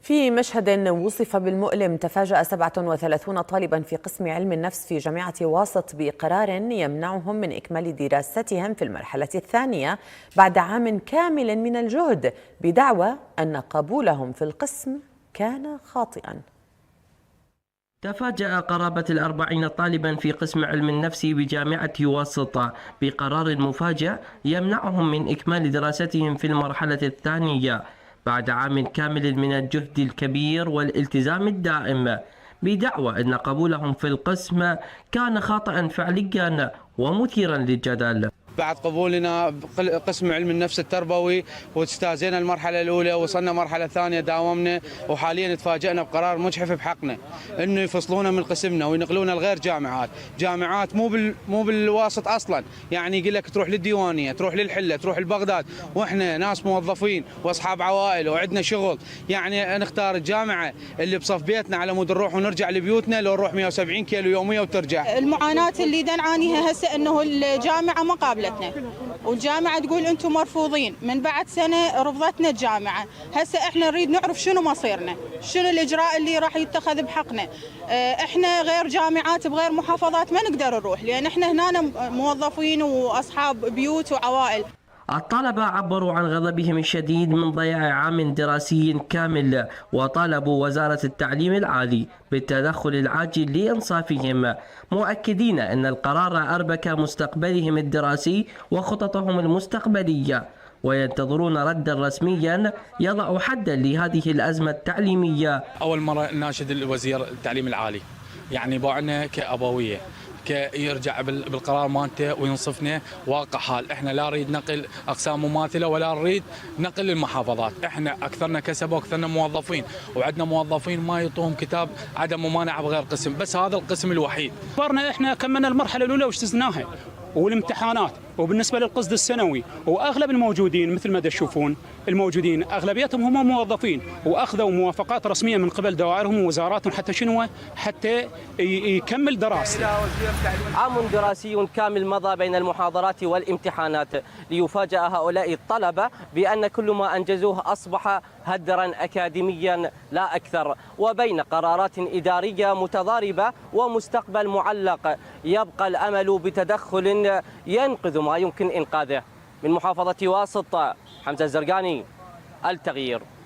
في مشهد وصف بالمؤلم، تفاجأ 37 طالبا في قسم علم النفس في جامعة واسط بقرار يمنعهم من إكمال دراستهم في المرحلة الثانية بعد عام كامل من الجهد، بدعوى أن قبولهم في القسم كان خاطئا. تفاجأ قرابة 40 طالبا في قسم علم النفس بجامعة واسطة بقرار مفاجئ يمنعهم من إكمال دراستهم في المرحلة الثانية بعد عام كامل من الجهد الكبير والالتزام الدائم، بدعوى أن قبولهم في القسم كان خاطئا فعليا ومثيرا للجدل. بعد قبولنا قسم علم النفس التربوي واجتازينا المرحله الاولى، وصلنا مرحله ثانيه داومنا، وحاليا تفاجئنا بقرار مجحف بحقنا انه يفصلونا من قسمنا وينقلونا لغير جامعات مو بالواسط اصلا، يعني يقول لك تروح للديوانيه، تروح للحله، تروح لبغداد، واحنا ناس موظفين واصحاب عوائل وعندنا شغل، يعني نختار الجامعه اللي بصف بيتنا على مود نروح ونرجع لبيوتنا، لو نروح 170 كيلو يوميه وترجع. المعاناه اللي نعانيها هسه انه الجامعه ما قابلتنا، والجامعة تقول أنتم مرفوضين، من بعد سنة رفضتنا الجامعة، هسه احنا نريد نعرف شنو مصيرنا، شنو الإجراء اللي راح يتخذ بحقنا. احنا غير جامعات بغير محافظات ما نقدر نروح، لأن احنا هنا موظفين وأصحاب بيوت وعوائل. الطلبة عبروا عن غضبهم الشديد من ضياع عام دراسي كامل، وطالبوا وزارة التعليم العالي بالتدخل العاجل لإنصافهم، مؤكدين أن القرار أربك مستقبلهم الدراسي وخططهم المستقبلية، وينتظرون ردا رسميا يضع حدا لهذه الأزمة التعليمية. أول مرة ناشد الوزير التعليم العالي، يعني باعنا كأبوية يرجع بالقرار مالته وينصفنا واقع حال. احنا لا نريد نقل اقسام مماثله ولا نريد نقل المحافظات، احنا اكثرنا كسبه واكثرنا موظفين، وعندنا موظفين ما يعطوهم كتاب عدم ممانعه بغير قسم، بس هذا القسم الوحيد. احنا كملنا المرحله الاولى واجتزناها والامتحانات، وبالنسبه للقصد السنوي واغلب الموجودين مثل ما تشوفون الموجودين اغلبيتهم هم موظفين واخذوا موافقات رسميه من قبل دوائرهم ووزاراتهم حتى شنو؟ حتى يكمل دراسته. عام دراسي كامل مضى بين المحاضرات والامتحانات ليفاجأ هؤلاء الطلبة بأن كل ما أنجزوه أصبح هدرا أكاديميا لا أكثر، وبين قرارات إدارية متضاربة ومستقبل معلق يبقى الأمل بتدخل ينقذ ما يمكن إنقاذه. من محافظة واسط، حمزة الزرقاني، التغيير.